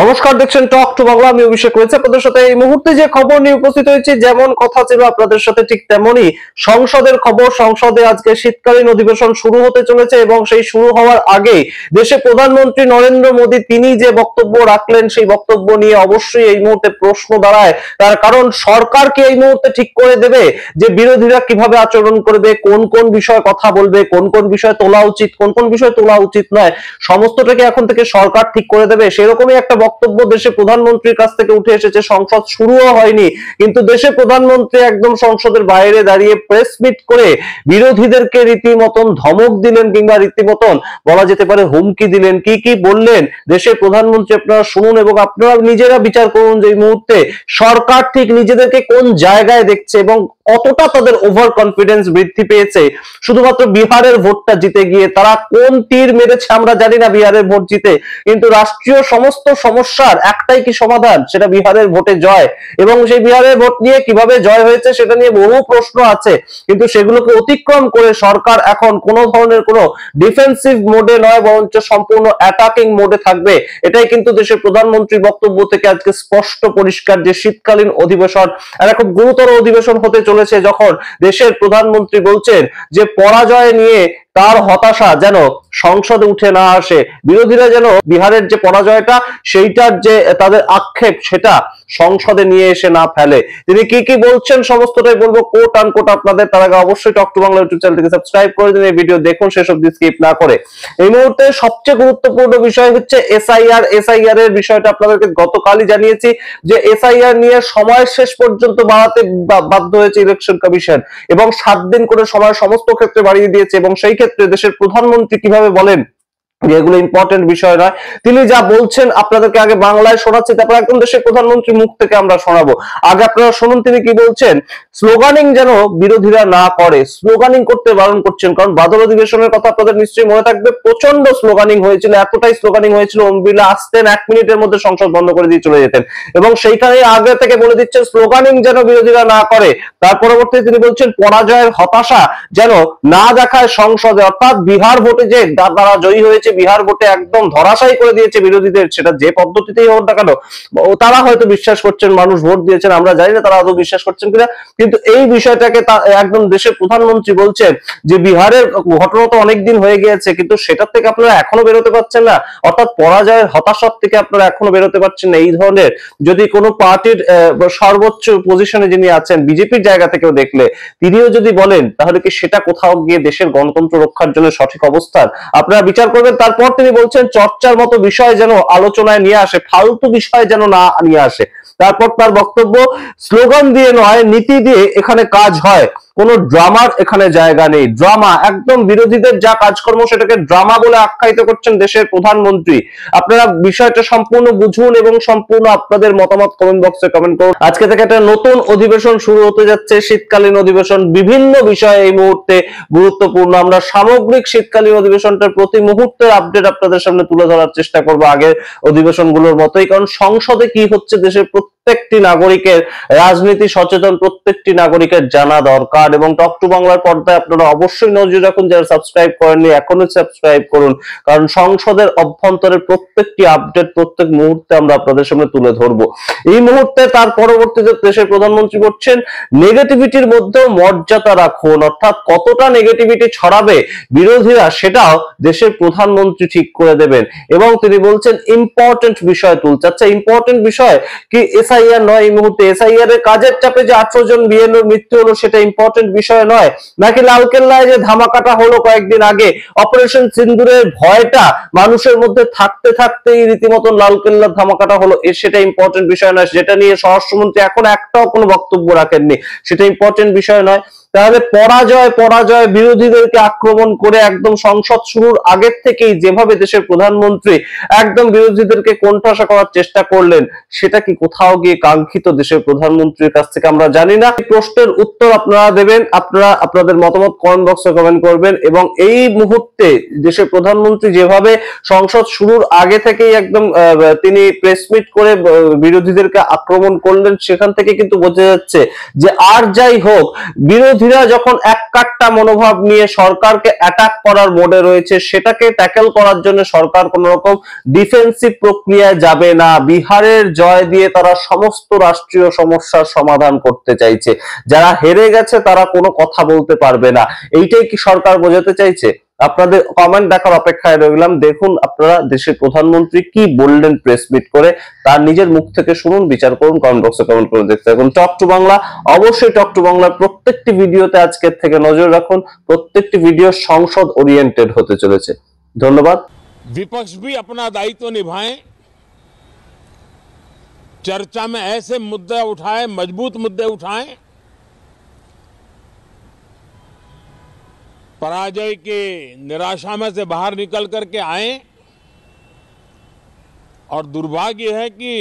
নমস্কার, দেখছেন talk to Bangla. আমি অভিষেক রয়েছে আপনাদের সাথে। এই মুহূর্তে যে খবর নিয়ে উপস্থিত হয়েছে, যেমন কথা ছিল আপনাদের সাথে ঠিক তেমনই সংসদের খবর। সংসদে আজকে শীতকালীন অধিবেশন শুরু হতে চলেছে এবং সেই শুরু হওয়ার আগে দেশে প্রধানমন্ত্রী নরেন্দ্র মোদী তিনি যে বক্তব্য রাখলেন, সেই বক্তব্য নিয়ে অবশ্যই এই মুহূর্তে প্রশ্ন দাঁড়ায়। তার কারণ সরকার কি এই মুহূর্তে ঠিক করে দেবে যে বিরোধীরা কিভাবে আচরণ করবে, কোন কোন বিষয়ে কথা বলবে, কোন কোন বিষয় তোলা উচিত, কোন কোন বিষয় তোলা উচিত নয়, সমস্তটাকে এখন থেকে সরকার ঠিক করে দেবে। সেরকমই একটা বক্তব্য দেশের প্রধানমন্ত্রীর কাছ থেকে উঠে এসেছে। সংসদ শুরুও হয়নি, কিন্তু দেশের প্রধানমন্ত্রী একদম সংসদের বাইরে দাঁড়িয়ে প্রেস মিট করে বিরোধীদেরকে রীতিমতন ধমক দিলেন, কিংবা রীতিমতন বলা যেতে পারে হুমকি দিলেন। কি কি বললেন দেশের প্রধানমন্ত্রী আপনারা শুনুন এবং আপনারা নিজেরা বিচার করুন যে এই মুহূর্তে সরকার ঠিক নিজেদেরকে কোন জায়গায় দেখছে এবং কতটা তাদের ওভার কনফিডেন্স বৃদ্ধি পেয়েছে। শুধুমাত্র বিহারের ভোটটা জিতে গিয়ে তারা কোন তীর মেরেছে আমরা জানি না বিহারের ভোট জিতে, কিন্তু রাষ্ট্রীয় সমস্ত সমস্যার একটাই কি সমাধান, সেটা বিহারের ভোটে জয়। এবং সেই বিহারের ভোট নিয়ে কিভাবে জয় হয়েছে সেটা নিয়ে বহু প্রশ্ন আছে, কিন্তু সেগুলোকে অতিক্রম করে সরকার এখন কোনো ধরনের কোনো ডিফেন্সিভ মোডে নয়, বরঞ্চ সম্পূর্ণ অ্যাটাকিং মোডে থাকবে। এটাই কিন্তু দেশের প্রধানমন্ত্রীর বক্তব্য থেকে আজকে স্পষ্ট পরিষ্কার যে শীতকালীন অধিবেশন একটা খুব গুরুতর অধিবেশন হতে চলেছে, যখন দেশের প্রধানমন্ত্রী বলছেন যে পরাজয় নিয়ে তার হতাশা যেন সংসদে উঠে না আসে, বিরোধীরা যেন বিহারের যে পরাজয়টা সেইটার যে তাদের আক্ষেপ সেটা সংসদে নিয়ে এসে না ফেলে। তিনি কি কি বলছেন সমস্তটাই বলবো কোট আনকোট আপনাদের। তার আগে অবশ্যই টক টু বাংলা ইউটিউব চ্যানেলটিকে সাবস্ক্রাইব করে দিন, এই ভিডিও দেখুন শেষ অবধি স্কিপ না করে। এই মুহূর্তে সবচেয়ে গুরুত্বপূর্ণ বিষয় হচ্ছে এসআইআর এর বিষয়টা আপনাদেরকে গতকালই জানিয়েছি যে এসআইআর নিয়ে সময় শেষ পর্যন্ত বাড়াতে বাধ্য হয়েছে ইলেকশন কমিশন এবং 7 দিন করে সময় সমস্ত ক্ষেত্রে বাড়িয়ে দিয়েছে। এবং সেই ক্ষেত্রে দেশের প্রধানমন্ত্রী কিভাবে বলেন যেগুলো ইম্পর্টেন্ট বিষয় নয়, তিনি যা বলছেন আপনাদেরকে আগে বাংলায় শোনাচ্ছি, তারপর একদম দেশের প্রধানমন্ত্রী মুখ থেকে আমরা শোনাবো। আগে আপনারা শুনুন তিনি কি বলছেন। স্লোগানিং যেন বিরোধীরা না করে, স্লোগানিং করতে বারণ করছেন। কারণ বাদল অধিবেশনের কথা আপনাদের নিশ্চয়ই মনে থাকবে, প্রচন্ড স্লোগানিং হয়েছিল, এতটাই স্লোগানিং হয়েছিল ওম বিড়লা আসতেন 1 মিনিটের মধ্যে সংসদ বন্ধ করে দিয়ে চলে যেতেন। এবং সেইখানে আগে থেকে বলে দিচ্ছেন স্লোগানিং যেন বিরোধীরা না করে। তার পরবর্তীতে তিনি বলছেন পরাজয়ের হতাশা যেন না দেখায় সংসদে, অর্থাৎ বিহার ভোটে যে তারা জয়ী হয়েছে, বিহার ভোটে একদম ধরাশায়ী করে দিয়েছে বিরোধীদের, সেটা যে পদ্ধতিতেই হোক না কেন। তারা হয়তো বিশ্বাস করছেন, মানুষ ভোট দিয়েছেন, আমরা জানি না তারা আদৌ বিশ্বাস করছেন কিনা, কিন্তু এই বিষয়টাকে একদম দেশের প্রধানমন্ত্রী বলছেন যে বিহারের ঘটনা তো অনেকদিন হয়ে গিয়েছে, কিন্তু সেটার থেকে আপনারা এখনো বেরোতে পারছেন না, অর্থাৎ পরাজয়ের হতাশা থেকে আপনারা এখনো বেরোতে পারছেন না। এই ধরনের যদি কোনো পার্টির সর্বোচ্চ পজিশনে যিনি আছেন বিজেপির জায়গা থেকেও দেখলে তিনিও যদি বলেন, তাহলে কি সেটা কোথাও গিয়ে দেশের গণতন্ত্র রক্ষার জন্য সঠিক অবস্থান? আপনারা বিচার করবেন। তারপর তিনি বলছেন চর্চার মতো বিষয় যেন আলোচনায় নিয়ে আসে, ফালতু বিষয় যেন না নিয়ে আসে। তারপর তার বক্তব্য, স্লোগান দিয়ে নয় নীতি দিয়ে এখানে কাজ হয়, কোনো ড্রামার এখানে জায়গা নেই। ড্রামা, একদম বিরোধীদের যা কাজকর্ম সেটাকে ড্রামা বলে আখ্যায়িত করছেন দেশের প্রধানমন্ত্রী। আপনারা বিষয়টা সম্পূর্ণ বুঝুন এবং সম্পূর্ণ আপনাদের মতামত কমেন্ট বক্সে কমেন্ট করুন। আজকে থেকে একটা নতুন অধিবেশন শুরু হতে যাচ্ছে, শীতকালীন অধিবেশন। বিভিন্ন বিষয়ে এই মুহূর্তে গুরুত্বপূর্ণ। আমরা সামগ্রিক শীতকালীন অধিবেশনটার প্রতি মুহূর্তের আপডেট আপনাদের সামনে তুলে ধরার চেষ্টা করবো আগের অধিবেশনগুলোর মতোই। কারণ সংসদে কি হচ্ছে দেশের প্রত্যেকটি নাগরিকের, রাজনীতি সচেতন প্রত্যেকটি নাগরিকের জানা দরকার। এবং টক টু বাংলার পর্দায় আপনারা অবশ্যই নজর রাখুন, যারা সাবস্ক্রাইব করেননি এখনো সাবস্ক্রাইব করুন, কারণ সংসদের অভ্যন্তরের প্রত্যেকটি আপডেট প্রত্যেক মুহূর্তে আমরা আপনাদের সামনে তুলে ধরবো। এই মুহূর্তে তার পরবর্তীতে দেশের প্রধানমন্ত্রী বলছেন নেগেটিভিটির মধ্যেও মর্যাদা রাখুন, অর্থাৎ কতটা নেগেটিভিটি ছড়াবে বিরোধীরা সেটাও দেশের প্রধানমন্ত্রী ঠিক করে দেবেন। এবং তিনি বলছেন ইম্পর্টেন্ট বিষয় তুলছে। আচ্ছা, ইম্পর্টেন্ট বিষয় কি এসআইআর নয়? এই মুহূর্তে এসআইআর এর কাজের চাপে যে 18 জন বিএলওর মৃত্যু হলো সেটা ইম্পর্টেন্ট বিষয় নয়? নাকি লালকেল্লায় যে ধামাকাটা হলো কয়েকদিন আগে, অপারেশন সিন্দুরের ভয়টা মানুষের মধ্যে থাকতে থাকতেই রীতিমতো লালকেল্লার ধামাকাটা হলো, সেটা ইম্পর্টেন্ট বিষয় নয়? যেটা নিয়ে স্বরাষ্ট্রমন্ত্রী এখন একটাও কোনো বক্তব্য রাখেননি, সেটা ইম্পর্টেন্ট বিষয় নয়? তাহলে পরাজয় বিরোধীদেরকে আক্রমণ করে একদম সংসদ শুরুর আগের থেকেই যেভাবে দেশের প্রধানমন্ত্রী একদম বিরোধীদেরকে কোণঠাসা করার চেষ্টা করলেন, সেটা কি কোথাও গিয়ে কাঙ্ক্ষিত দেশের প্রধানমন্ত্রীর কাছ থেকে? আমরা জানি না। এই প্রশ্নের উত্তর আপনারা দেবেন, আপনারা আপনাদের মতামত কমেন্ট বক্সে কমেন্ট করবেন। এবং এই মুহূর্তে দেশের প্রধানমন্ত্রী যেভাবে সংসদ শুরুর আগে থেকেই একদম তিনি প্রেস মিট করে বিরোধীদেরকে আক্রমণ করলেন, সেখান থেকে কিন্তু বোঝা যাচ্ছে যে আর যাই হোক বিরোধী বিরোধীরা যখন এক কাট্টা মনোভাব নিয়ে সরকারকে অ্যাটাক করার মোডে রয়েছে, সেটাকে ট্যাকেল করার জন্য সরকার কোন রকম ডিফেন্সিভ প্রক্রিয়ায় যাবে না। বিহারের জয় দিয়ে তারা সমস্ত রাষ্ট্রীয় সমস্যার সমাধান করতে চাইছে। যারা হেরে গেছে তারা কোনো কথা বলতে পারবে না, এইটাই কি সরকার বোঝাতে চাইছে? আপনাদের কমেন্ট দেখার অপেক্ষায় রইলাম। দেখুন আপনারা দেশের প্রধানমন্ত্রী কি বললেন প্রেস মিট করে, তার নিজের মুখ থেকে শুনুন, বিচার করুন, কমেন্ট বক্সে কমেন্ট করে দেখতে থাকুন। টক টু বাংলা, অবশ্যই টক টু বাংলার প্রত্যেকটি ভিডিওতে আজকের থেকে নজর রাখুন। প্রত্যেকটি ভিডিও সংসদ ওরিয়েন্টেড হতে চলেছে। ধন্যবাদ। विपक्ष भी अपना दायित्व निभाएं, चर्चा में ऐसे मुद्दे उठाएं, मजबूत मुद्दे उठाएं, पराजय के निराशा में से बाहर निकल करके आए। और दुर्भाग्य है कि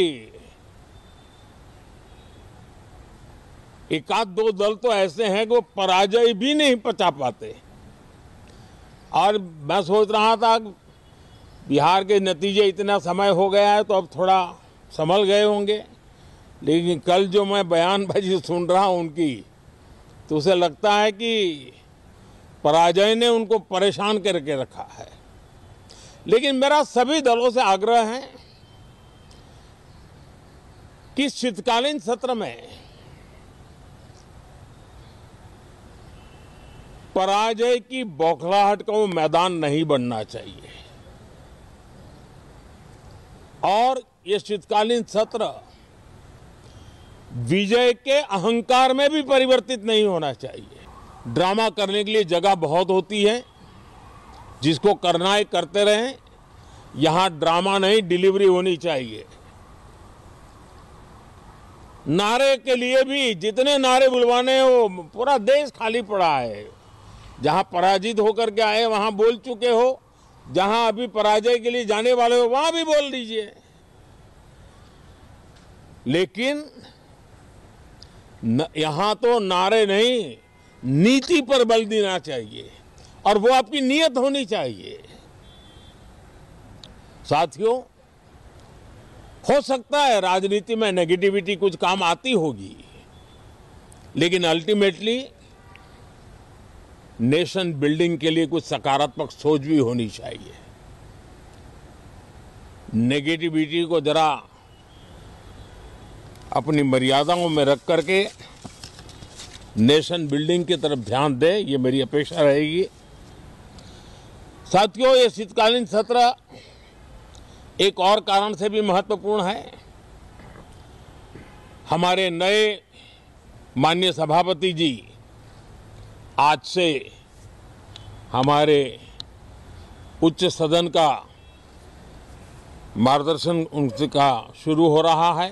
एकाध दो दल तो ऐसे हैं कि वो पराजय भी नहीं पचा पाते। और मैं सोच रहा था बिहार के नतीजे इतना समय हो गया है तो अब थोड़ा संभल गए होंगे, लेकिन कल जो मैं बयानबाजी सुन रहा हूं उनकी, तो उसे लगता है कि पराजय ने उनको परेशान करके रखा है। लेकिन मेरा सभी दलों से आग्रह है कि शीतकालीन सत्र में पराजय की बौखलाहट का वो मैदान नहीं बनना चाहिए। और ये शीतकालीन सत्र विजय के अहंकार में भी परिवर्तित नहीं होना चाहिए। ड्रामा करने के लिए जगह बहुत होती है, जिसको करना है करते रहें। यहां ड्रामा नहीं, डिलीवरी होनी चाहिए। नारे के लिए भी जितने नारे बुलवाने हो, पूरा देश खाली पड़ा है। जहां पराजित होकर के आए वहां बोल चुके हो, जहां अभी पराजय के लिए जाने वाले हो वहां भी बोल दीजिए। लेकिन यहां तो नारे नहीं, नीति पर बल देना चाहिए, और वो आपकी नीयत होनी चाहिए। साथियों, हो सकता है राजनीति में नेगेटिविटी कुछ काम आती होगी, लेकिन अल्टीमेटली नेशन बिल्डिंग के लिए कुछ सकारात्मक सोच भी होनी चाहिए। नेगेटिविटी को जरा अपनी मर्यादाओं में रख करके नेशन बिल्डिंग की तरफ ध्यान दें, ये मेरी अपेक्षा रहेगी। साथियों, ये शीतकालीन सत्र एक और कारण से भी महत्वपूर्ण है। हमारे नए माननीय सभापति जी आज से हमारे उच्च सदन का मार्गदर्शन उनका शुरू हो रहा है।